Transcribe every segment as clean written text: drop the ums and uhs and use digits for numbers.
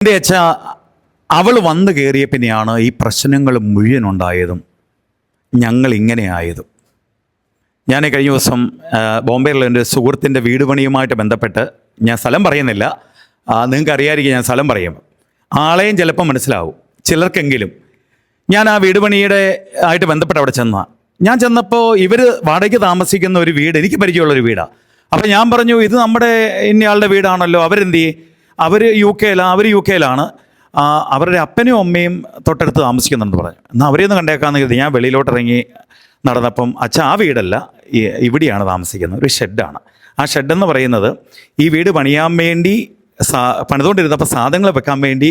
എൻ്റെ അച്ഛ അവൾ വന്നു കയറിയ പിന്നെയാണ് ഈ പ്രശ്നങ്ങൾ മുഴുവനുണ്ടായതും ഞങ്ങൾ ഇങ്ങനെ ആയതും. ഞാൻ കഴിഞ്ഞ ദിവസം ബോംബെയിലുള്ള എൻ്റെ സുഹൃത്തിൻ്റെ വീട് പണിയുമായിട്ട് ബന്ധപ്പെട്ട്, ഞാൻ സ്ഥലം പറയുന്നില്ല, നിങ്ങൾക്ക് അറിയാതിരിക്കും ഞാൻ സ്ഥലം പറയും, ആളെയും ചിലപ്പോൾ മനസ്സിലാവും ചിലർക്കെങ്കിലും. ഞാൻ ആ വീട് പണിയുടെ ആയിട്ട് ബന്ധപ്പെട്ട് അവിടെ ഞാൻ ചെന്നപ്പോൾ ഇവർ വാടകയ്ക്ക് താമസിക്കുന്ന ഒരു വീട്, എനിക്ക് പരിചയമുള്ളൊരു വീടാണ്. അപ്പോൾ ഞാൻ പറഞ്ഞു, ഇത് നമ്മുടെ ഇന്നയാളുടെ വീടാണല്ലോ, അവരെന്ത് ചെയ്യും? അവർ യു കെയിലാണ്, അവരുടെ അപ്പനും അമ്മയും തൊട്ടടുത്ത് താമസിക്കുന്നുണ്ടെന്ന് പറഞ്ഞു. എന്നാൽ അവരെയൊന്നും കണ്ടേക്കാന്ന് കരുതി ഞാൻ വെളിയിലോട്ട് ഇറങ്ങി നടന്നപ്പം, അച്ഛാ ആ വീടല്ല, ഇവിടെയാണ് താമസിക്കുന്നത്, ഒരു ഷെഡാണ്. ആ ഷെഡെന്ന് പറയുന്നത് ഈ വീട് പണിയാൻ വേണ്ടി പണിതുകൊണ്ടിരുന്നപ്പോൾ സാധനങ്ങൾ വെക്കാൻ വേണ്ടി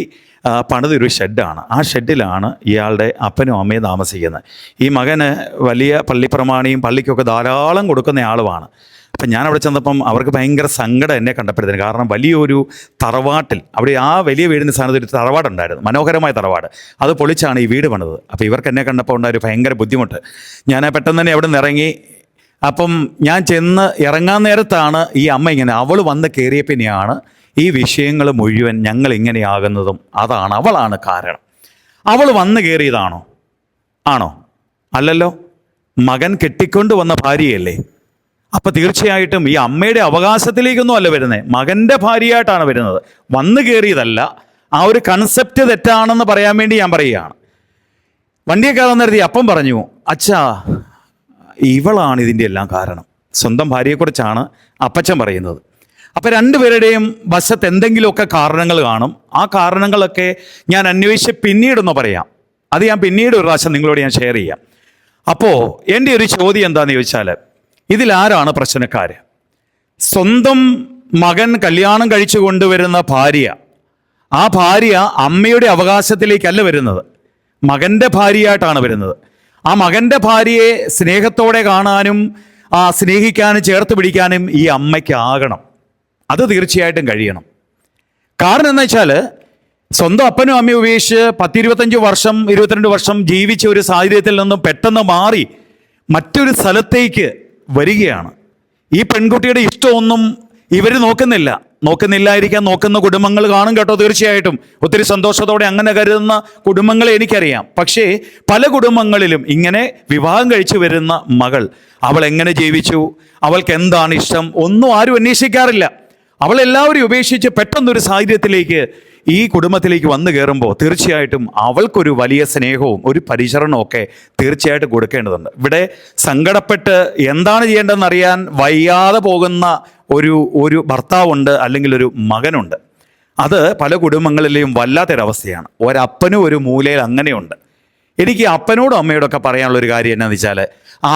പണിതൊരു ഷെഡാണ്. ആ ഷെഡിലാണ് ഇയാളുടെ അപ്പനും അമ്മയും താമസിക്കുന്നത്. ഈ മകന് വലിയ പള്ളിപ്രമാണിയും പള്ളിക്കൊക്കെ ധാരാളം കൊടുക്കുന്ന ആളുമാണ്. അപ്പം ഞാൻ അവിടെ ചെന്നപ്പം അവർക്ക് ഭയങ്കര സങ്കടം എന്നെ കണ്ടപ്പോഴത്തേന്. കാരണം വലിയൊരു തറവാട്ടിൽ, അവിടെ ആ വലിയ വീടിൻ്റെ സ്ഥാനത്ത് ഒരു തറവാടുണ്ടായിരുന്നു, മനോഹരമായ തറവാട്. അത് പൊളിച്ചാണ് ഈ വീട് പണിത്. അപ്പോൾ ഇവർക്ക് എന്നെ കണ്ടപ്പോൾ ഉണ്ടായൊരു ഭയങ്കര ബുദ്ധിമുട്ട്. ഞാൻ പെട്ടെന്ന് തന്നെ അവിടെ നിന്ന് ഇറങ്ങി. അപ്പം ഞാൻ ചെന്ന് ഇറങ്ങാൻ നേരത്താണ് ഈ അമ്മ ഇങ്ങനെ, അവൾ വന്ന് കയറിയ പിന്നെയാണ് ഈ വിഷയങ്ങൾ മുഴുവൻ ഞങ്ങൾ ഇങ്ങനെയാകുന്നതും. അവളാണ് കാരണം. അവൾ വന്ന് കയറിയതാണോ? ആണോ? അല്ലല്ലോ, മകൻ കെട്ടിക്കൊണ്ട് വന്ന ഭാര്യയല്ലേ. അപ്പം തീർച്ചയായിട്ടും ഈ അമ്മയുടെ അവകാശത്തിലേക്കൊന്നും അല്ല വരുന്നത്, മകൻ്റെ ഭാര്യയായിട്ടാണ് വരുന്നത്, വന്നു കയറിയതല്ല. ആ ഒരു കൺസെപ്റ്റ് തെറ്റാണെന്ന് പറയാൻ വേണ്ടി ഞാൻ പറയുകയാണ്. വണ്ടിയൊക്കെ വന്നിരുത്തി അപ്പം പറഞ്ഞു, അച്ഛാ ഇവളാണ് ഇതിൻ്റെ എല്ലാം കാരണം. സ്വന്തം ഭാര്യയെക്കുറിച്ചാണ് അപ്പച്ചൻ പറയുന്നത്. അപ്പം രണ്ടുപേരുടെയും വശത്ത് എന്തെങ്കിലുമൊക്കെ കാരണങ്ങൾ കാണും. ആ കാരണങ്ങളൊക്കെ ഞാൻ അന്വേഷിച്ച് പിന്നീടൊന്ന് പറയാം. അത് ഞാൻ പിന്നീട് ഒരു പ്രാവശ്യം നിങ്ങളോട് ഞാൻ ഷെയർ ചെയ്യാം. അപ്പോൾ എൻ്റെ ഒരു ചോദ്യം എന്താണെന്ന് ചോദിച്ചാൽ, ഇതിലാരാണ് പ്രശ്നക്കാർ? സ്വന്തം മകൻ കല്യാണം കഴിച്ചു കൊണ്ടുവരുന്ന ഭാര്യ, ആ ഭാര്യ അമ്മയുടെ അവകാശത്തിലേക്കല്ല വരുന്നത്, മകൻ്റെ ഭാര്യയായിട്ടാണ് വരുന്നത്. ആ മകൻ്റെ ഭാര്യയെ സ്നേഹത്തോടെ കാണാനും സ്നേഹിക്കാനും ചേർത്ത് പിടിക്കാനും ഈ അമ്മയ്ക്കാകണം. അത് തീർച്ചയായിട്ടും കഴിയണം. കാരണം എന്താ വെച്ചാൽ, സ്വന്തം അപ്പനും അമ്മയും ഉപേക്ഷിച്ച് 10-25 വർഷം 22 വർഷം ജീവിച്ച ഒരു സാഹചര്യത്തിൽ നിന്നും പെട്ടെന്ന് മാറി മറ്റൊരു സ്ഥലത്തേക്ക് വരികയാണ്. ഈ പെൺകുട്ടിയുടെ ഇഷ്ടമൊന്നും ഇവർ നോക്കുന്നില്ലായിരിക്കാം. നോക്കുന്ന കുടുംബങ്ങൾ കാണും കേട്ടോ, തീർച്ചയായിട്ടും. ഒത്തിരി സന്തോഷത്തോടെ അങ്ങനെ കരുതുന്ന കുടുംബങ്ങളെ എനിക്കറിയാം. പക്ഷേ പല കുടുംബങ്ങളിലും ഇങ്ങനെ വിവാഹം കഴിച്ചു വരുന്ന മകൾ, അവൾ എങ്ങനെ ജീവിച്ചു, അവൾക്ക് എന്താണ് ഇഷ്ടം, ഒന്നും ആരും അന്വേഷിക്കാറില്ല. അവളെല്ലാവരും ഉപേക്ഷിച്ച് പെട്ടെന്നൊരു സാഹചര്യത്തിലേക്ക്, ഈ കുടുംബത്തിലേക്ക് വന്നു കയറുമ്പോൾ തീർച്ചയായിട്ടും അവൾക്കൊരു വലിയ സ്നേഹവും ഒരു പരിചരണവും ഒക്കെ തീർച്ചയായിട്ടും കൊടുക്കേണ്ടതുണ്ട്. ഇവിടെ സങ്കടപ്പെട്ട് എന്താണ് ചെയ്യേണ്ടതെന്ന് അറിയാൻ വയ്യാതെ പോകുന്ന ഒരു ഭർത്താവുണ്ട്, അല്ലെങ്കിൽ ഒരു മകനുണ്ട്. അത് പല കുടുംബങ്ങളിലെയും വല്ലാത്തൊരവസ്ഥയാണ്. ഒരപ്പനും ഒരു മൂലയിൽ അങ്ങനെയുണ്ട്. എനിക്ക് അപ്പനോടും അമ്മയോടൊക്കെ പറയാനുള്ളൊരു കാര്യം എന്നാന്ന് വെച്ചാൽ,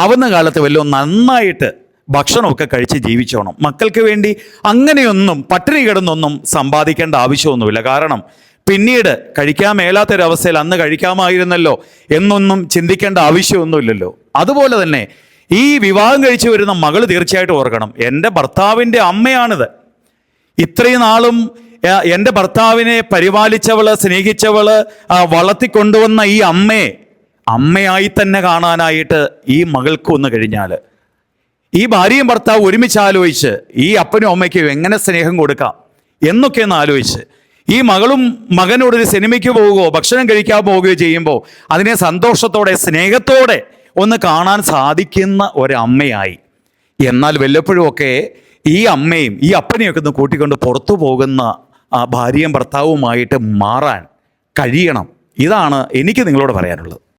ആവുന്ന കാലത്ത് വല്ലതും നന്നായിട്ട് ഭക്ഷണമൊക്കെ കഴിച്ച് ജീവിച്ചോണം. മക്കൾക്ക് വേണ്ടി അങ്ങനെയൊന്നും പട്ടിണി കിടന്നൊന്നും സമ്പാദിക്കേണ്ട ആവശ്യമൊന്നുമില്ല. കാരണം പിന്നീട് കഴിക്കാൻ മേലാത്തൊരവസ്ഥയിൽ അന്ന് കഴിക്കാമായിരുന്നല്ലോ എന്നൊന്നും ചിന്തിക്കേണ്ട ആവശ്യമൊന്നുമില്ലല്ലോ. അതുപോലെ തന്നെ ഈ വിവാഹം കഴിച്ചു വരുന്ന മകൾ തീർച്ചയായിട്ടും ഓർക്കണം, എൻ്റെ ഭർത്താവിൻ്റെ അമ്മയാണിത്. ഇത്രയും നാളും എൻ്റെ ഭർത്താവിനെ പരിപാലിച്ചവള്, സ്നേഹിച്ചവള്, വളർത്തിക്കൊണ്ടുവന്ന ഈ അമ്മയായി തന്നെ കാണാനായിട്ട് ഈ മകൾക്ക് വന്നു കഴിഞ്ഞാൽ, ഈ ഭാര്യയും ഭർത്താവ് ഒരുമിച്ച് ആലോചിച്ച് ഈ അപ്പനും അമ്മയ്ക്കും എങ്ങനെ സ്നേഹം കൊടുക്കാം എന്നൊക്കെയൊന്ന് ആലോചിച്ച്, ഈ മകളും മകനോടൊരു സിനിമയ്ക്ക് പോവുകയോ ഭക്ഷണം കഴിക്കാൻ പോവുകയോ ചെയ്യുമ്പോൾ അതിനെ സന്തോഷത്തോടെ സ്നേഹത്തോടെ ഒന്ന് കാണാൻ സാധിക്കുന്ന ഒരമ്മയായി. എന്നാൽ വല്ലപ്പോഴും ഒക്കെ ഈ അമ്മയും ഈ അപ്പനെയൊക്കെ ഒന്ന് കൂട്ടിക്കൊണ്ട് പുറത്തു പോകുന്ന ഭാര്യയും ഭർത്താവുമായിട്ട് മാറാൻ കഴിയണം. ഇതാണ് എനിക്ക് നിങ്ങളോട് പറയാനുള്ളത്.